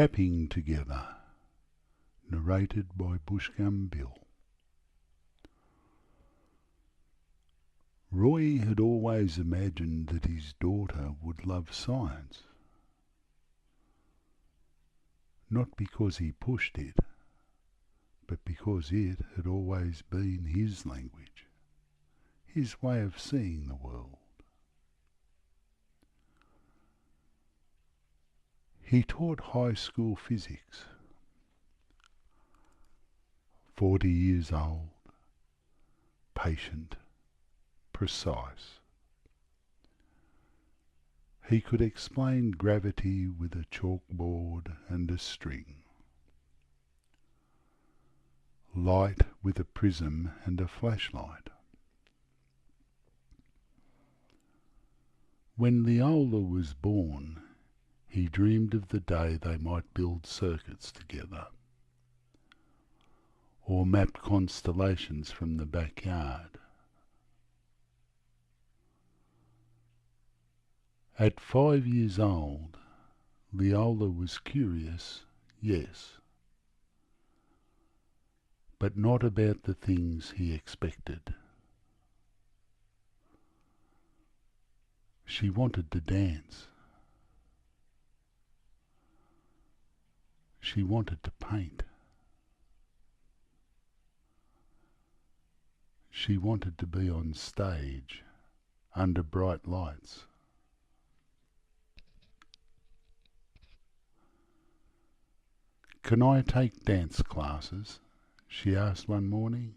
Tapping Together, narrated by Bushgum Bill. Roy had always imagined that his daughter would love science, not because he pushed it, but because it had always been his language, his way of seeing the world. He taught high school physics. 40 years old, patient, precise. He could explain gravity with a chalkboard and a string, light with a prism and a flashlight. When Leola was born, he dreamed of the day they might build circuits together, or map constellations from the backyard. At 5 years old, Leola was curious, yes, but not about the things he expected. She wanted to dance. She wanted to paint. She wanted to be on stage, under bright lights. "Can I take dance classes?" she asked one morning,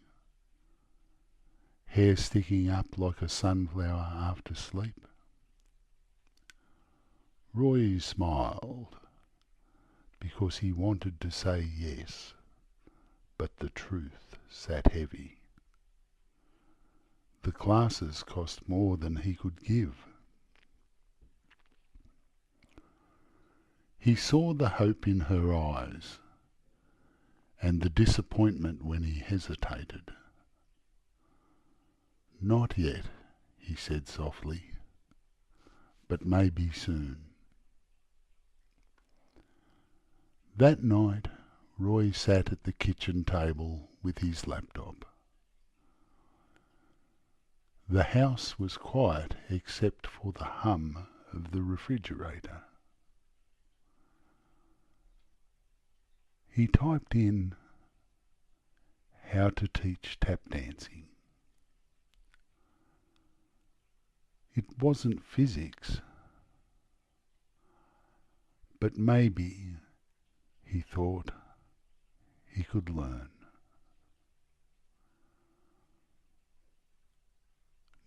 hair sticking up like a sunflower after sleep. Roy smiled, because he wanted to say yes, but the truth sat heavy. The classes cost more than he could give. He saw the hope in her eyes, and the disappointment when he hesitated. "Not yet," he said softly, "but maybe soon." That night, Roy sat at the kitchen table with his laptop. The house was quiet except for the hum of the refrigerator. He typed in how to teach tap dancing. It wasn't physics, but maybe, he thought, he could learn.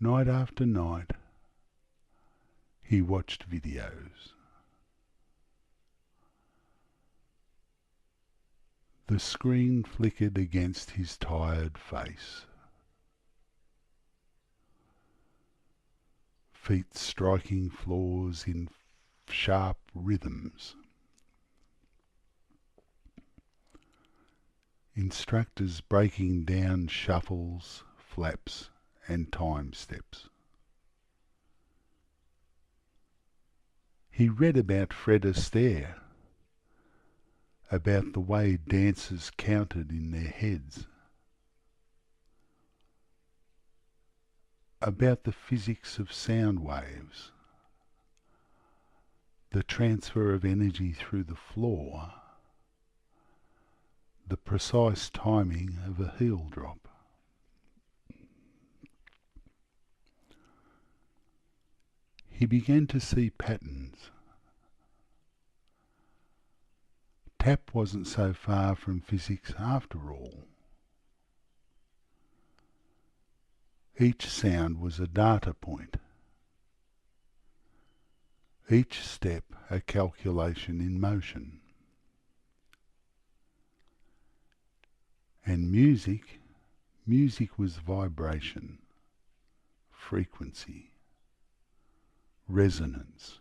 Night after night, he watched videos. The screen flickered against his tired face. Feet striking floors in sharp rhythms. Instructors breaking down shuffles, flaps, and time steps. He read about Fred Astaire, about the way dancers counted in their heads, about the physics of sound waves, the transfer of energy through the floor, the precise timing of a heel drop. He began to see patterns. Tap wasn't so far from physics after all. Each sound was a data point. Each step a calculation in motion. And music was vibration, frequency, resonance.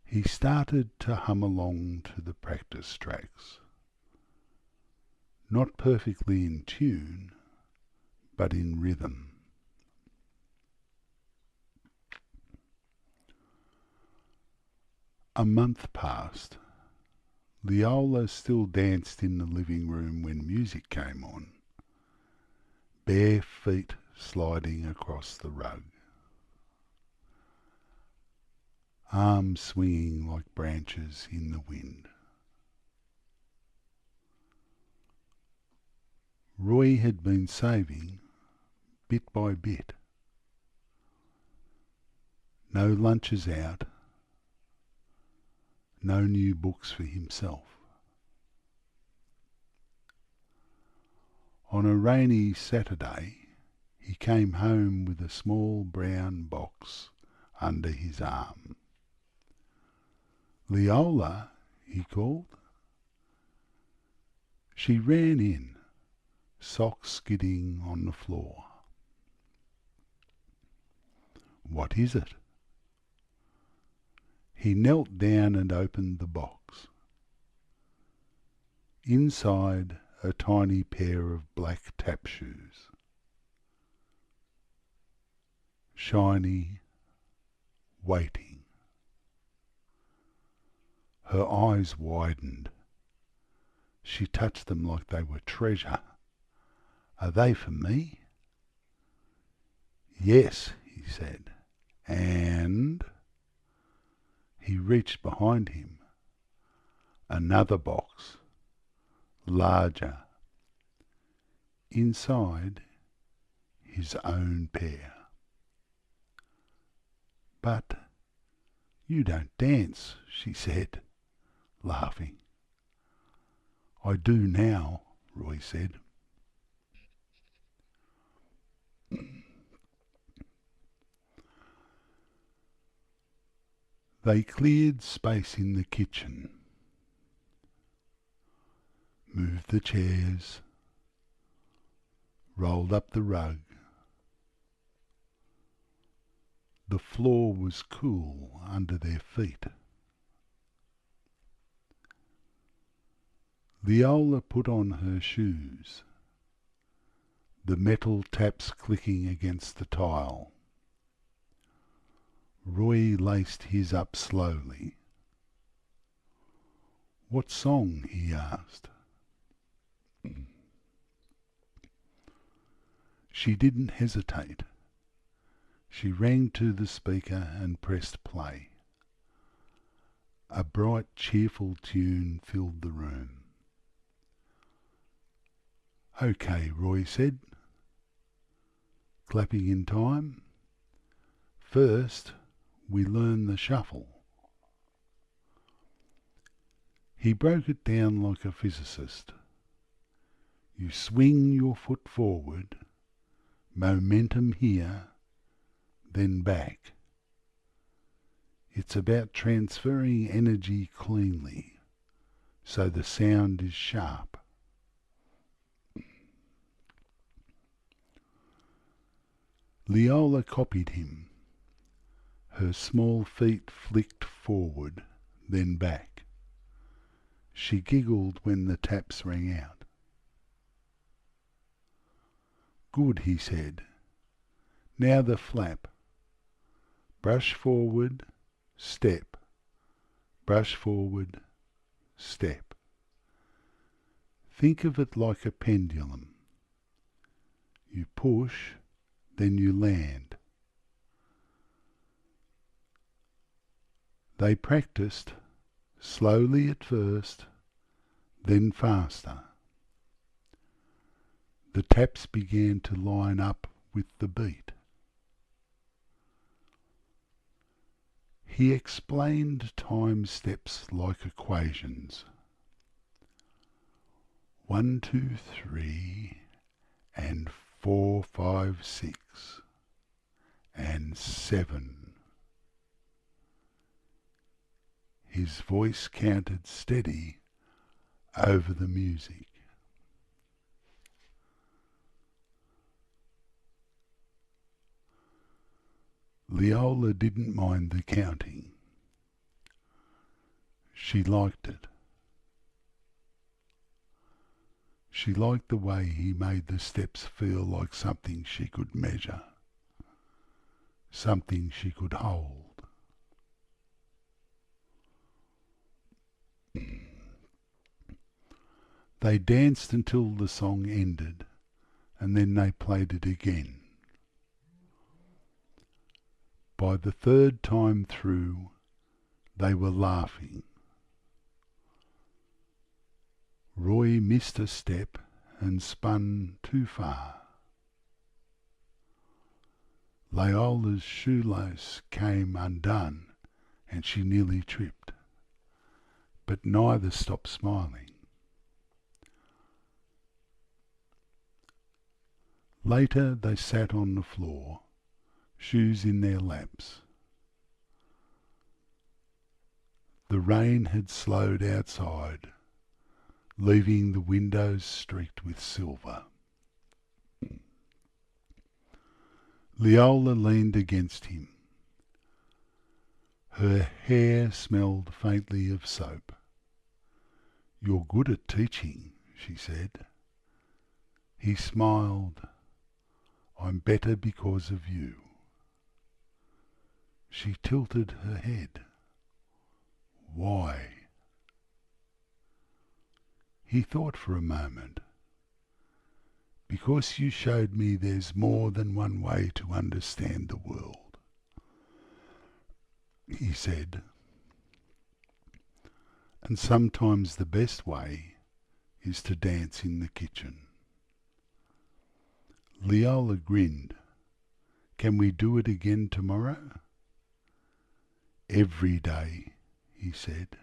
He started to hum along to the practice tracks, not perfectly in tune, but in rhythm. A month passed. Leola still danced in the living room when music came on, bare feet sliding across the rug, arms swinging like branches in the wind. Roy had been saving, bit by bit. No lunches out, no new books for himself. On a rainy Saturday, he came home with a small brown box under his arm. "Leola," he called. She ran in, socks skidding on the floor. "What is it?" He knelt down and opened the box. Inside, a tiny pair of black tap shoes. Shiny, waiting. Her eyes widened. She touched them like they were treasure. "Are they for me?" "Yes," he said. "And—" He reached behind him. Another box, larger. Inside, his own pair. "But you don't dance," she said, laughing. "I do now," Roy said. They cleared space in the kitchen, moved the chairs, rolled up the rug. The floor was cool under their feet. Leola put on her shoes, the metal taps clicking against the tile. Roy laced his up slowly. "What song?" he asked. She didn't hesitate. She rang to the speaker and pressed play. A bright, cheerful tune filled the room. "Okay," Roy said, clapping in time. "First, we learn the shuffle." He broke it down like a physicist. You swing your foot forward, momentum here, then back. It's about transferring energy cleanly, so the sound is sharp. Leola copied him. Her small feet flicked forward, then back. She giggled when the taps rang out. "Good," he said. "Now the flap. Brush forward, step. Brush forward, step. Think of it like a pendulum. You push, then you land." They practiced, slowly at first, then faster. The taps began to line up with the beat. He explained time steps like equations. 1, 2, 3, and 4, 5, 6, and 7. His voice counted steady over the music. Leola didn't mind the counting. She liked it. She liked the way he made the steps feel like something she could measure, something she could hold. They danced until the song ended, and then they played it again. By the third time through, they were laughing. Roy missed a step and spun too far. Leola's shoelace came undone and she nearly tripped, but neither stopped smiling. Later they sat on the floor, shoes in their laps. The rain had slowed outside, leaving the windows streaked with silver. Leola leaned against him. Her hair smelled faintly of soap. "You're good at teaching," she said. He smiled. "I'm better because of you." She tilted her head. "Why?" He thought for a moment. "Because you showed me there's more than one way to understand the world," he said. "And sometimes the best way is to dance in the kitchen." Leola grinned. "Can we do it again tomorrow?" "Every day," he said.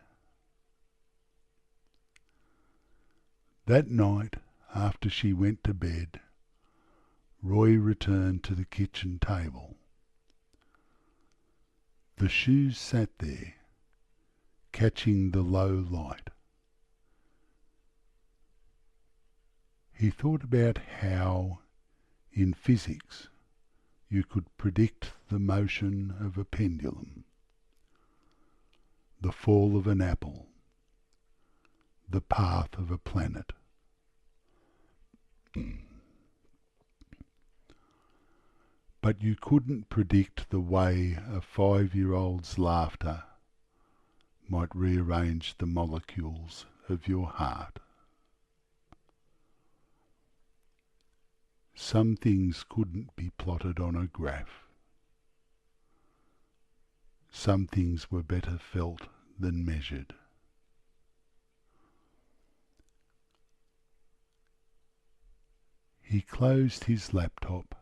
That night, after she went to bed, Roy returned to the kitchen table. The shoes sat there, catching the low light. He thought about how, in physics, you could predict the motion of a pendulum, the fall of an apple, the path of a planet. But you couldn't predict the way a 5-year-old's laughter might rearrange the molecules of your heart. Some things couldn't be plotted on a graph. Some things were better felt than measured. He closed his laptop,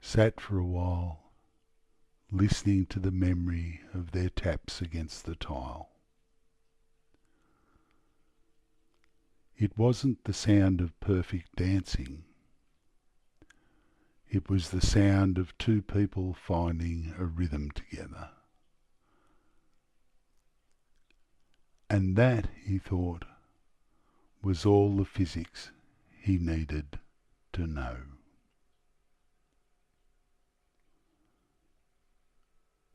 sat for a while, listening to the memory of their taps against the tile. It wasn't the sound of perfect dancing. It was the sound of two people finding a rhythm together. And that, he thought, was all the physics he needed to know.